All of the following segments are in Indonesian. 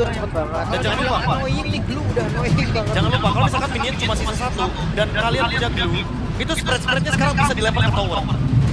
juga cepet banget. Dan jangan lupa, annoying nih glue udah annoying banget. jangan lupa kalau misalkan minion cuma sisa 1 dan kalian punya glue, itu spread-spreadnya sekarang bisa dilempar ke tower.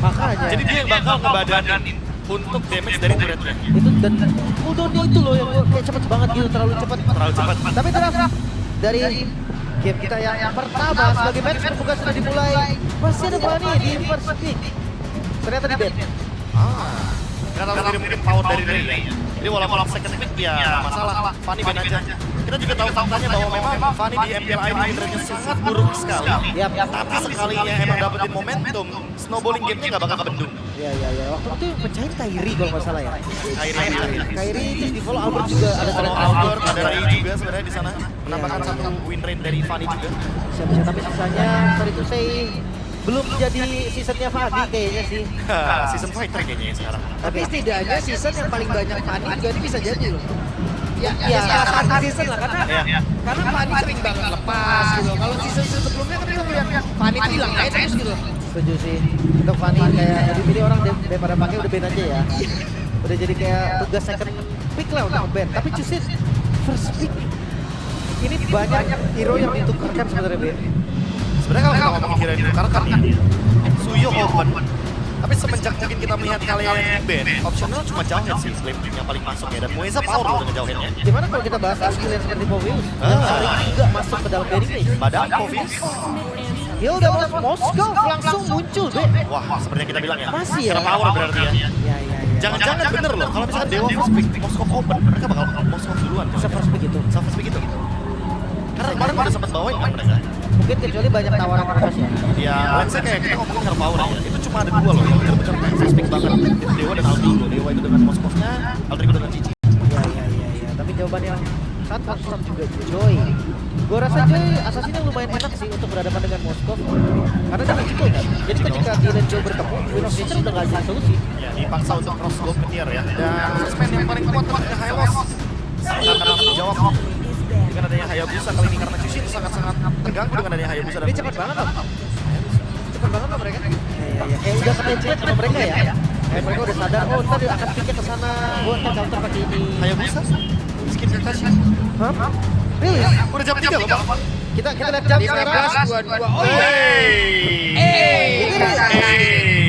Makanya. Jadi dia yang bakal ngebadanin untuk damage dari turretnya. Itu dan cooldownnya itu loh yang kayak cepet banget gitu, terlalu cepet. Terlalu cepat. Tapi terus dari game kita yang pertama sebagai match terbuka sudah dimulai. Masih ada Fanny di first pick. Ternyata di ban. Karena tadi mungkin power dari Ray ya. Jadi walaupun second pick ya masalah, Fanny ban aja. Kita juga tahu faktanya bahwa memang Fanny di MPLI di win rate-nya sangat buruk sekali. Yap. Tapi sekalinya emang dapetin momentum, snowballing game-nya nggak bakal kebendung. Iya. Waktu itu yang pecahin Kyrie kalau nggak salah ya. Kyrie terus di follow Albert juga ada talent Albert, ada Ray juga sebenarnya di sana. Menambahkan satu win rate dari Fanny juga. Bisa tapi sisanya sorry to say belum jadi seasonnya Fanny kayaknya sih. Season fighter kayaknya ya sekarang. Tapi setidaknya season yang paling banyak Fanny juga ini bisa jadi loh. Ya, Ya, salah satu season lah Iya. karena Fanny sering banget lepas gitu. Kalau season sebelumnya kan kita ngeliat Fanny tuh hilang aja terus gitu. Setuju sih. Untuk Fanny kayak lebih pilih orang daripada pakai udah ban aja ya. Udah jadi kayak tugas second pick lah untuk ban. Tapi cusin first pick. Ini banyak hero yang ditukarkan sebenarnya Ben. Sebenarnya kalau kita ngomongin hero yang ditukarkan nih, Suyo open. Tapi semenjak mungkin kita melihat kalian yang band, optional cuma jauhhead sih flip yang paling masuk ya. Dan Mueza power loh dengan jauhheadnya. Gimana kalau kita bahas skill yang seperti Povius yang sering juga masuk ke dalam carry phase? Padahal Povius, Hilda Moskov langsung muncul Ben. wah seperti yang kita bilang ya. Masih ya? Secara power berarti ya. Ya. Jangan-jangan bener loh, kalau misalkan Dewa first pick, Moskov open, mereka bakal Moskov duluan. Bisa first pick itu. Sama first pick itu. Karena kemarin udah sempat bawain kan mereka. Mungkin kecuali banyak tawaran keras ya. Ya, let's say kayak kita ngomongin hero power aja. Itu cuma ada 2 loh yang bener-bener first pick banget. Itu Dewa dan Aldrigo. Dewa itu dengan Moskovnya, Aldrigo dengan Cici. Ya. Tapi jawaban yang sangat konstan juga Joy. Gue rasa Joy assassin yang lumayan enak sih untuk berhadapan dengan Moskov. Karena dia magical kan. Jadi ketika dia dan Joy bertemu, Win of Nature udah gak ada solusi. Ya, dipaksa untuk cross go ke tier ya. Dan suspend yang paling kuat adalah Hylos. Sangat tanggung jawab dengan adanya Hayabusa kali ini karena Jushin sangat-sangat terganggu dengan adanya Hayabusa dan Ini cepet banget loh. Cepet banget loh mereka. Iya. Kayak udah ketemplate sama mereka ya. Kayak mereka udah sadar, oh ntar dia akan pikir ke sana. Gue akan counter pakai ini. Hayabusa skin Kakashi. Hah? Really? Udah jam 3 loh, Pak. Kita lihat jam sekarang. 13:22. Oh iya. Ini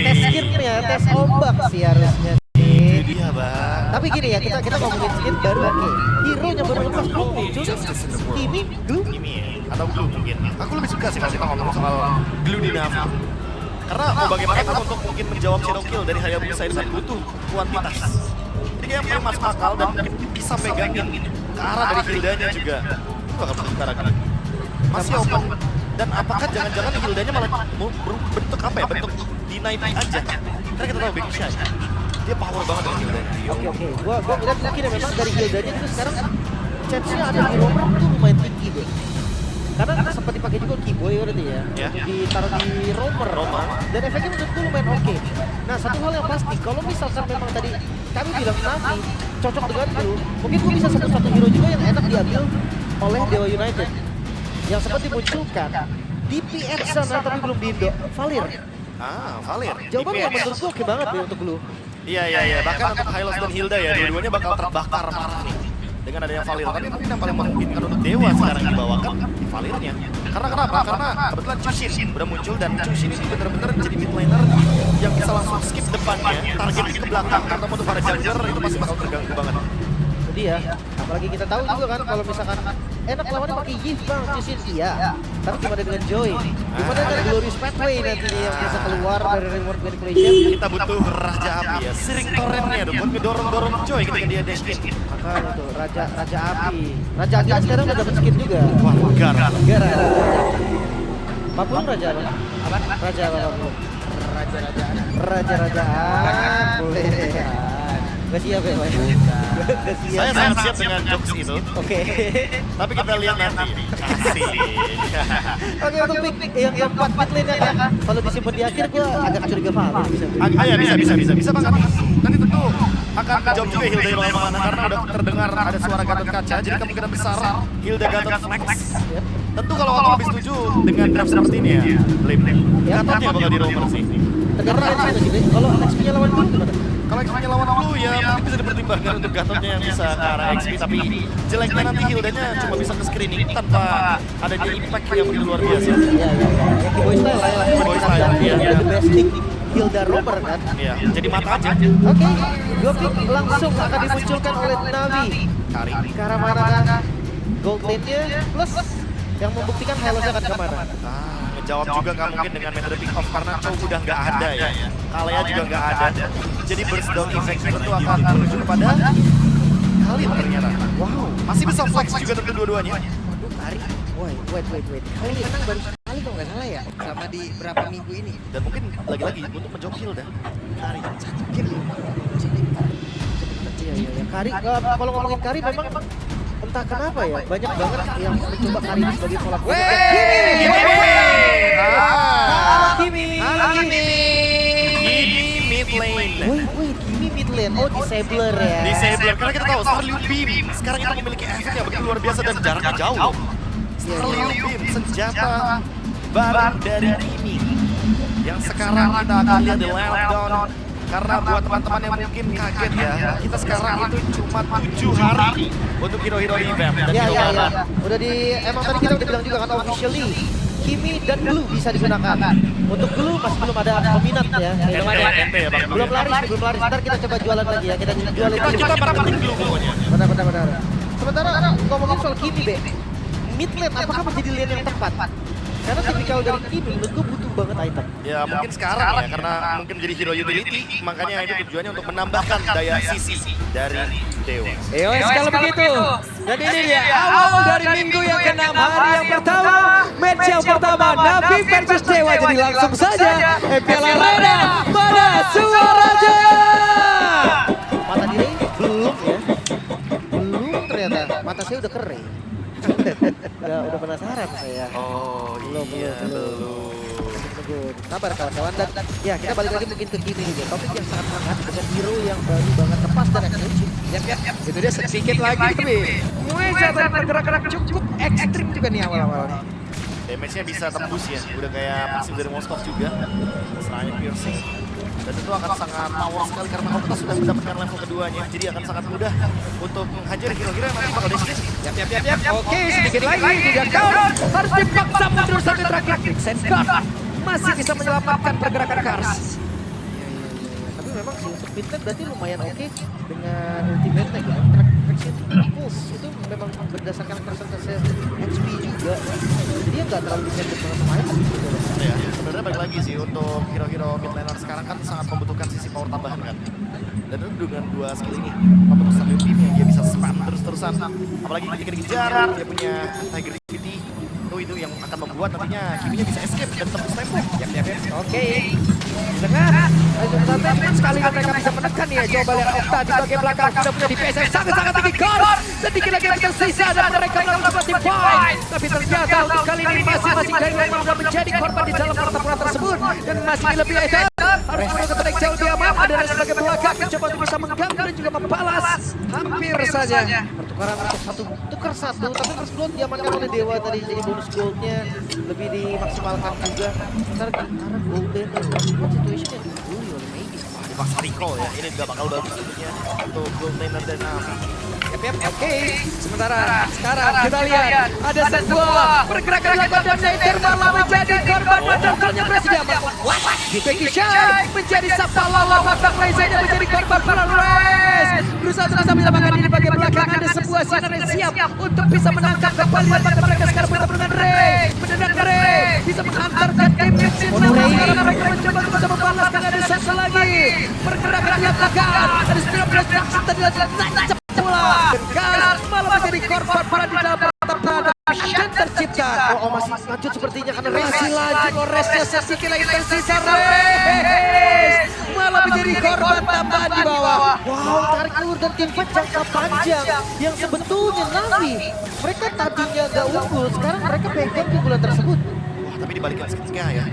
tes skillnya, tes ombak sih harusnya. Itu dia, Bang. Tapi gini ya, kita ngomongin skin baru oke. Hero-nya baru lepas belum muncul. Kimi, Glue. Kimi ya, atau Glue mungkin. Aku lebih suka sih kalau kita ngomong soal Glue di Navi. Karena mau bagaimanapun untuk mungkin menjawab shadow kill dari Hayabusa itu kan butuh kuantitas. Jadi kayak paling masuk akal dan mungkin bisa pegangin ke arah dari Hildanya juga. Itu bakal butuh ke arah Glue. Masih open. Dan apakah jangan-jangan Hildanya malah bentuk apa ya? Bentuk deny aja. Karena kita tahu Becky Shy. Dia power banget dengan Hildanya. Oke. Gua lihat mungkin ya memang dari Hildanya itu sekarang chance-nya ada di Romer tuh lumayan tinggi deh. Karena sempat dipakai juga Keyboy berarti ya. Ditaruh di Romer. Dan efeknya menurutku lumayan oke. Nah, satu hal yang pasti, kalau misalkan memang tadi kami bilang Navi cocok dengan Glue, mungkin gue bisa sebut satu hero juga yang enak diambil oleh Dewa United. Yang sempat dimunculkan di PR sana tapi belum di Indo. Valir. Valir. Jawaban yang menurutku oke banget deh untuk Glue. Iya. Bahkan untuk Hylos dan Hilda ya, dua-duanya bakal terbakar parah nih dengan adanya Valir. Tapi mungkin yang paling memungkinkan untuk Dewa sekarang dibawakan Valirnya. Karena kenapa? Karena kebetulan Chushin udah muncul dan Chushin ini bener-bener jadi mid laner yang bisa langsung skip depannya, target ke belakang. Karena untuk para jungler itu pasti bakal terganggu banget. Jadi ya, apalagi kita tahu juga kan kalau misalkan enak lawannya pakai Yves bang, Chushin iya. Tapi gimana dengan Joy? Gimana dengan Glorious Pathway nantinya yang bisa keluar dari reward manipulation? Kita butuh Raja Api ya, sering torrentnya dong buat ngedorong-dorong Joy ketika dia dash in. Makanya tuh, Raja Api. Raja Api sekarang udah dapet skin juga. Wah, Gara. Gara. Papung Raja apa? Raja apa Papung? Raja-rajaan. Boleh. Gak siap ya Pak? Gak siap. Saya sangat siap dengan jokes itu. Oke. Tapi kita lihat nanti. Kasih. Oke, untuk pick yang keempat mid lane ya kan. Kalau disimpan di akhir gua agak curiga Valor bisa. Bisa banget. Nanti tentu akan menjawab juga Hilda yang bakal mana karena udah terdengar ada suara Gatot kaca. Jadi kemungkinan besar Hilda Gatot flex. Tentu kalau aku lebih setuju dengan draft seperti ini ya. Lim. Gatotnya bakal di romer sih. Tergantung dari sih. Kalau XP-nya lawan dulu gimana? Kalau XP-nya lawan dulu ya mungkin bisa dipertimbangkan untuk Gatotnya yang bisa ke arah XP, tapi jeleknya nanti Hildanya cuma bisa ke screening tanpa adanya impact yang begitu luar biasa. Iya. Ya Keyboy style lah yang Keyboy style, iya. the best thing Hilda Romer kan. Iya, jadi mata aja. Oke, dua pick langsung akan dimunculkan oleh Navi. Kari. Ke arah mana kan? Gold lane-nya plus yang membuktikan Helosnya akan kemana. Ngejawab juga kan mungkin dengan metode pick off karena Chow udah nggak ada ya. Kalea juga nggak ada. Jadi burst down effect itu akan menuju kepada Khalid ternyata. Wow, Masih bisa flex juga tentu dua-duanya. waduh Kari. Wait. Kali menang baru sekali kalau nggak salah ya. Sama di berapa minggu ini. Dan mungkin lagi-lagi untuk menjawab Hilda. Kari. Kill. Iya. Kari, kalau ngomongin Kari memang entah kenapa ya, banyak banget yang mencoba Kari ini sebagai collab. Kimi. Ini mid lane. Wait, Kimi mid lane. Oh, disabler ya. Disabler, karena kita tahu Starlight Beam sekarang itu memiliki efek yang begitu luar biasa dan jaraknya jauh. Starlight Beam, senjata baru dari Kimi yang sekarang kita akan lihat di Down. Karena buat teman-teman yang mungkin kaget ya, kita sekarang itu cuma 7 hari untuk hero-hero event dan Ya. hero baru. Udah emang tadi kita udah bilang juga kan officially Kimi dan Blue bisa digunakan. Untuk Blue masih belum ada peminat ya. NT ya Bang. Belum laris. Ntar kita coba jualan lagi ya. Kita jualin Kita marketing dulu pokoknya. Benar. Sementara ngomongin soal Kimi, Be. Mid lane apakah menjadi lane yang tepat? Karena tipikal dari Kimi menurut gue butuh banget item. Ya mungkin sekarang ya, karena mungkin menjadi hero utility, makanya itu tujuannya untuk menambahkan daya sisi dari Dewa. Yowes kalau begitu. Dan ini dia awal dari minggu yang ke-6 hari yang pertama. Match yang pertama Navi versus Dewa. Jadi langsung saja MPL Arena mana suaranya. Mata diri belum ya. Belum ternyata. Mata saya udah kering. udah penasaran saya. Oh Belum. Tunggu. Sabar kawan-kawan dan ya kita balik lagi mungkin ke Kimi juga. Topik yang sangat hangat dengan hero yang baru banget lepas dan eksklusif. Yap. Itu dia sedikit lagi tapi Nueza tadi bergerak-gerak cukup ekstrim juga nih awal-awal. Damage-nya bisa tembus ya, udah kayak pasif dari Moskov juga. Serangannya piercing. Dan itu akan sangat power sekali karena Okta sudah mendapatkan level keduanya. Jadi akan sangat mudah untuk menghajar hero-hero yang nanti bakal deskin. Yap. Oke, sedikit lagi tidak down. Harus dipaksa mundur sampai terakhir. Sensor masih bisa menyelamatkan pergerakan Kars. Tapi memang sih untuk mid lane berarti lumayan oke dengan ultimate-nya gitu. Traction pulse itu memang berdasarkan persentase HP juga. Dia nggak terlalu dependent banget sama item gitu. Ya, sebenarnya balik lagi sih untuk hero-hero mid laner sekarang kan sangat membutuhkan sisi power tambahan kan. Dan itu dengan dua skill ini, membentuk Starlight Beam yang dia bisa spam terus-terusan. Apalagi ketika dikejar, dia punya anti-gravity. Itu yang akan membuat nantinya Kimi-nya bisa escape dan tembus tempo. Yap. Oke. Di tengah. Tapi sekali mereka bisa menekan ya. Coba lihat Okta di bagian belakang. Sudah punya DPS yang sangat-sangat tinggi. Kars sedikit lagi yang tersisa dan mereka melakukan flashing point. Tapi ternyata untuk kali ini masing-masing dari mereka sudah menjadi korban di dalam pertempuran tersebut. Dan masih lebih edan. Harus menunggu ketika jauh di amam. Ada dari sebagai belakang. Mencoba untuk bisa mengganggu dan juga membalas. Hampir saja. Pertukaran untuk tukar satu, tapi first blood diamankan oleh Dewa tadi jadi bonus goldnya lebih dimaksimalkan juga. Ntar karena golden situation yang dibully oleh Magus. Dipaksa recall ya, ini juga bakal bagus tentunya untuk gold laner dan Navi. Yap. Oke. Sementara sekarang kita lihat ada sebuah pergerakan dilakukan dan Nader malah menjadi korban menangkalnya Presiden. Becky Shy menjadi sapa lawan Fakta Reza menjadi korban Flores. Berusaha terus menyelamatkan diri bagian belakang. Ada sebuah sinar yang siap untuk bisa menangkap kembali pada mereka sekarang bertemu dengan Ray. Menendang Ray bisa menghantarkan tim Mitsin. Sekarang mereka mencoba untuk bisa membalaskan ada satu lagi. Pergerakan dilakukan. Ada 19 tadi naik bola. Gas malah menjadi korban para di dalam pertempuran dan tercipta. Oh masih lanjut sepertinya karena Masih lanjut Loresnya sedikit lagi tersisa Res. Malah menjadi korban tambahan di bawah. wow, tarik ulur dan tim fight jangka panjang yang sebetulnya Navi mereka tadinya gak unggul, sekarang mereka pegang keunggulan tersebut. Wah, tapi dibalikin seketika ya.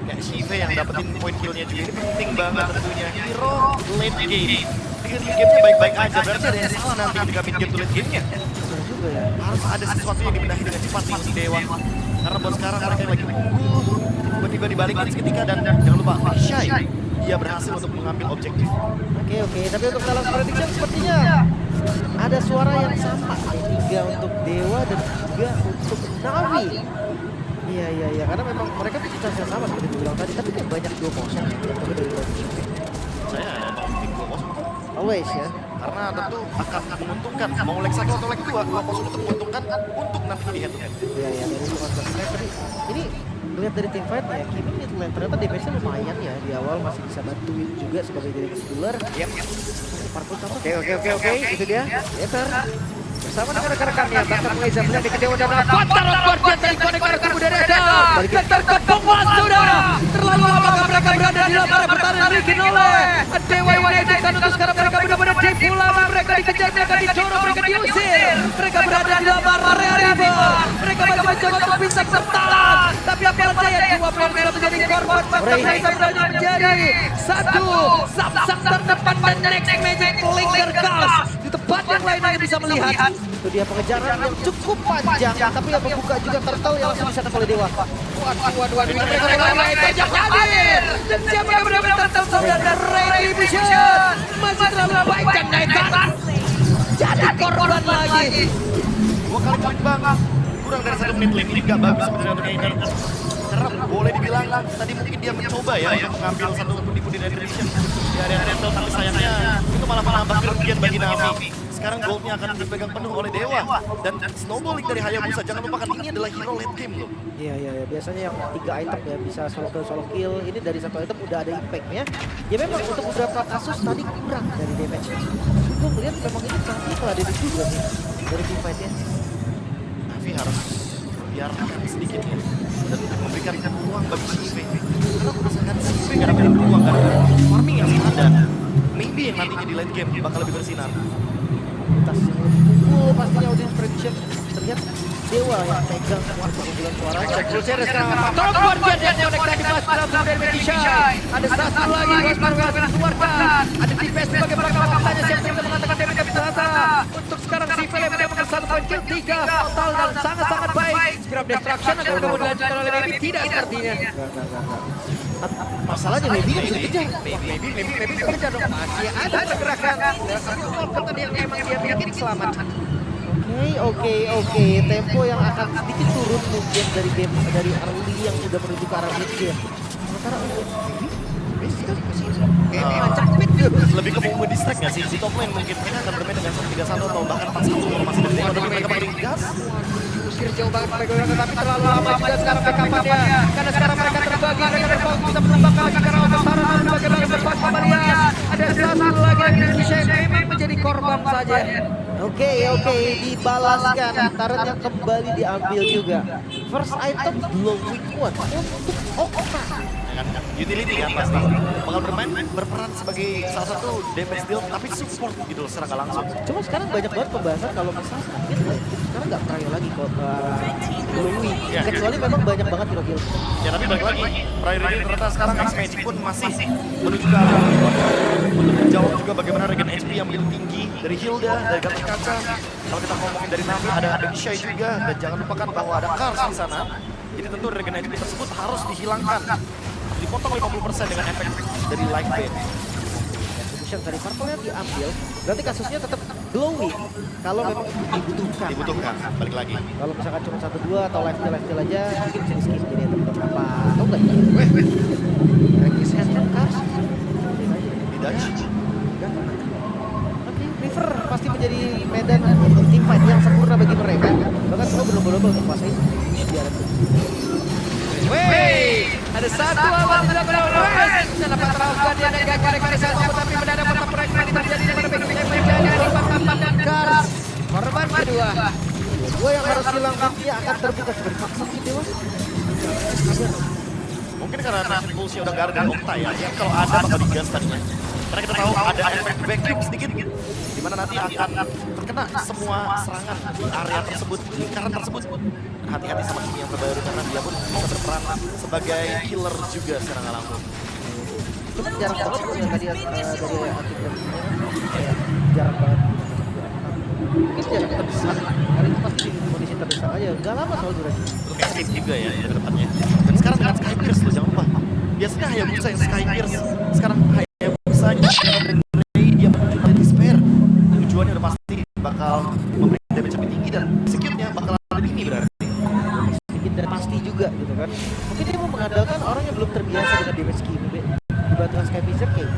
Kayak Shive yang dapetin point kill-nya juga ini penting banget tentunya. Hero late game. Dengan game-nya baik-baik aja, berarti ada yang salah nanti ketika mid game to late game-nya. Betul juga ya. Harus ada sesuatu yang dibenahi dengan cepat nih si Dewa. Karena buat sekarang mereka lagi unggul. Tiba-tiba dibalikin seketika dan jangan lupa Shy dia berhasil untuk mengambil objektif. Oke, tapi untuk dalam prediction sepertinya ada suara yang sama. 3 untuk Dewa dan 3 untuk Navi. Iya, karena memang mereka punya chance yang sama seperti dibilang tadi, tapi kayak banyak duo motion tapi dari prediction. Saya tim 2-0. Always ya. Karena tentu akan menguntungkan. Mau leg 1 atau leg 2, 2-0 itu menguntungkan untuk nanti di head to head. Iya, dari luar tapi ini lihat dari team fight ya, Kimi ternyata DPS-nya lumayan ya, di awal masih bisa bantuin juga sebagai damage dealer. Yep. Parkour tambah. Oke, itu dia. Yeter. Bersama dengan rekan-rekannya, bahkan Mengeza melihat di kedewaan dan Fatar Guardian dari konektor kubu dari Adam. Terkepung sudah. Terlalu lama mereka berada di lapangan pertahanan Ricky Nole. Dewa United kan untuk sekarang mereka benar-benar dipulang. Mereka dikejar, mereka didorong, mereka diusir. Mereka berada di lapangan area rival. Mereka masih mencoba untuk bisa bertahan. Tapi apa saja dua player menjadi korban. Mereka berada menjadi satu samsang terdepan dan next magic linker cast. Di tempat yang lain hanya bisa melihat. Itu dia pengejaran yang cukup panjang, tapi yang membuka juga turtle yang langsung disetak oleh Dewa. Waduh, mereka lain banyak hadir. Dan siapa yang benar-benar turtle saudara dan Ray Division masih terlalu baik dan Nathan jadi korban lagi. 2 kali klik bang, kurang dari 1 menit lane ini gak bagus sebenarnya untuk Aiden. Karena boleh dibilang tadi mungkin dia mencoba ya untuk mengambil satu pundi-pundi dari division di area rental, tapi sayangnya itu malah menambah kerugian bagi Navi. Sekarang goldnya akan dipegang penuh oleh Dewa dan snowballing dari Hayabusa. Jangan lupakan ini adalah hero late game loh. Iya, biasanya yang 3 item ya bisa solo kill, ini dari 1 item udah ada impact-nya. Ya memang untuk beberapa kasus tadi kurang dari damage-nya. Gue melihat memang ini cantik lah damage juga nih dari team fight-nya. Navi harus biarkan sedikit ya dan memberikan ruang bagi CV. Karena aku rasakan CV gak dapat ruang karena farming yang ada. Maybe yang nantinya di late game bakal lebih bersinar. Tas pastinya audience prediction terlihat Dewa yang pegang semua keunggulan suara. Terusnya ada serangan Fatar Guardian yang connect tadi pas dalam dari Medishai. Ada satu lagi Wasmar Wilson dikeluarkan. Ada DPS sebagai belakang faktanya siap bisa mengatakan damage tapi ternyata untuk sekarang si Philip mendapatkan 1 poin kill 3 total dan sangat-sangat baik. Scrap destruction akan kemudian dilanjutkan oleh Maybe tidak sepertinya. Masalahnya maybe kan bisa dikejar. Maybe bisa dong. Masih ada pergerakan. Walaupun tadi yang emang dia bikin selamat. Oke. Tempo yang akan sedikit turun mungkin dari game dari early yang udah menuju ke arah mid game. Sementara Lebih ke mau distract nggak sih? Si top lane mungkin mereka akan bermain dengan 3-1 atau bahkan 4-1 kalau masih dari Dewa, tapi mereka paling gas. Diusir jauh banget mereka tapi terlalu lama juga sekarang backup-nya. Karena sekarang mereka terbagi bisa menumbangkan lagi karena Otosara dan bagaimana berpas Malian. Ada satu lagi yang bisa memang menjadi korban saja. Oke, dibalaskan. Turret yang kembali diambil juga. First item Glowing One untuk Okta. Ya kan? Utility kan pasti. Bakal berperan sebagai salah satu damage deal tapi support gitu loh secara nggak langsung. Cuma sekarang banyak banget pembahasan kalau misalnya sekarang nggak prio lagi kok Glowing. Ya. Kecuali memang banyak banget hero-hero. Ya tapi balik lagi, priority ternyata sekarang X-Magic pun masih menuju ke arah untuk menjawab juga bagaimana regen HP yang begitu tinggi dari Hilda, dari Gatot Kaca. Kalau kita ngomongin dari Navi ada Shai juga, dan jangan lupakan bahwa ada Kars di sana. Jadi tentu regen HP tersebut harus dihilangkan. Dipotong 50% dengan efek dari light band. Distribution dari purple yang diambil, berarti kasusnya tetap Glowing kalau memang dibutuhkan. Dibutuhkan, balik lagi. Kalau misalkan cuma 1-2 atau live steal aja, mungkin bisa di-skip jadi tetap apa? Tahu nggak ya? Regis Handler Cars. Di Dutch. Oke, River pasti menjadi medan tim fight yang sempurna bagi mereka. Bahkan semua belum untuk kuasai biar Ada satu awal tidak berlawan. Dan dapat teraukan dia dan gagal rekayasa tapi mendadak tetap proyek ini terjadi pada bagian yang terjadi di Pangkapan dan Kars. Korban kedua. Gue yang harus hilang dia akan terbuka seperti vaksin gitu Dewa. Mungkin karena impulsnya udah gak ada dan Okta ya. Yang kalau ada bakal digas tadinya. Karena kita tahu ada efek vacuum sedikit. Dimana nanti akan terkena semua serangan di area tersebut, di lingkaran tersebut. Hati-hati sama Kimi yang terbaru karena dia pun bisa berperan sebagai killer juga secara nggak langsung. Cuma jarang banget ya tadi dari aktif jarang banget. Mungkin jarang terdesak, karena itu pasti kondisi terdesak aja. Gak lama soal durasi. Untuk escape juga ya ke depannya. Dan sekarang dengan Sky Pierce loh, jangan lupa. biasanya Hayabusa yang Sky Pierce. Sekarang Hayabusa dan Ray dia menuju ke Despair. Tujuannya udah pasti bakal memberikan damage lebih tinggi dan execute-nya bakal lebih tinggi berarti. Sedikit dan pasti juga gitu kan. Mungkin dia mau mengandalkan orang yang belum terbiasa dengan damage gini, Be. Dibantu Sky Fisher kayak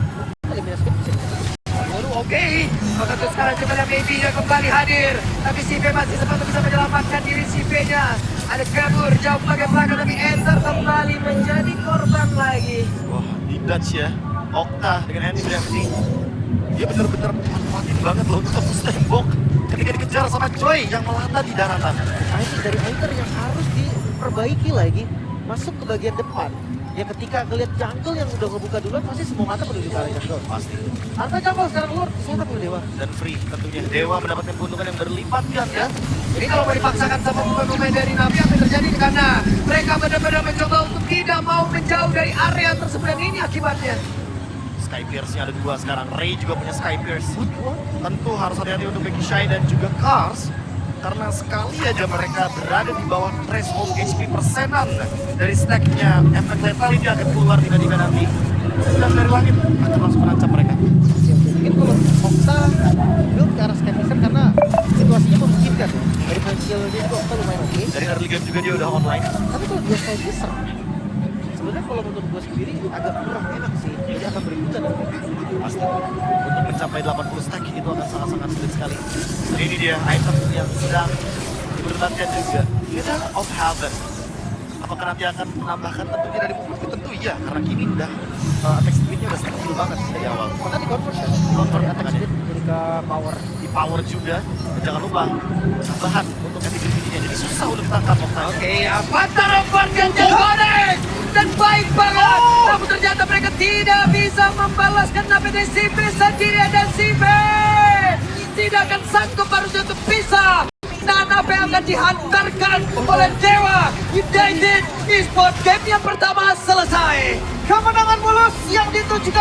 eliminasi bisa. Oke, maka tuh sekarang kita lihat Baby-nya kembali hadir. Tapi si B masih sempat bisa menyelamatkan diri si B-nya. Ada kabur jauh belakang tapi Enter kembali menjadi korban lagi. Wah, di Dutch ya. Okta dengan Andy Drafting. Dia bener-bener manfaatin banget loh untuk tembus tembok ketika dikejar sama Joy yang melata di daratan. Timing dari Enter yang harus diperbaiki lagi. Masuk ke bagian depan. Ya ketika ngeliat jungle yang udah ngebuka duluan, pasti semua mata menuju ke arah jungle. Pasti. Tanpa jungle sekarang keluar, saya tak Dewa. Dan free tentunya. Dewa mendapatkan keuntungan yang berlipat ganda. Jadi kalau mau dipaksakan sama pemain dari Navi apa yang terjadi karena mereka benar-benar mencoba untuk tidak mau menjauh dari area tersebut dan ini akibatnya. Sky Pierce-nya ada 2 sekarang. Ray juga punya Sky Pierce. Tentu harus hati-hati untuk Becky Shy dan juga Cars. Karena sekali aja mereka berada di bawah threshold HP persenan dari stacknya efek lethality akan keluar tiba-tiba nanti. Dan dari langit akan langsung mengancam mereka. Mungkin kalau Okta build ke arah Sky Fisher karena situasinya memungkinkan ya. Dari potential dia juga Okta lumayan oke. Dari early game juga dia udah online. Tapi kalau dia Sky Fisher, sebenarnya kalau menurut gue sendiri agak kurang enak sih. Jadi akan berebutan. Pasti untuk mencapai 80 stack itu akan sangat-sangat sulit sekali. Dan ini dia item yang sedang diperdebatkan juga. Hidden of Heaven. Apakah nanti akan menambahkan tentunya dari movement? Tentu iya, karena kini udah attack speed-nya udah stabil banget dari awal. Maka di convert kan? Convert Attack makanya. speed jadi ke power. Di power juga. Dan jangan lupa tambahan untuk efektivitasnya. Jadi susah untuk ditangkap Okta. Oke, Avatar yang terkonek dan baik banget. Namun ternyata mereka tidak bisa membalaskan Navi dari si B sendiri dan si B tidak akan sanggup harusnya untuk bisa. Nah, Navi akan dihantarkan oleh Dewa United Esports. Game yang pertama selesai. Kemenangan mulus yang ditujukan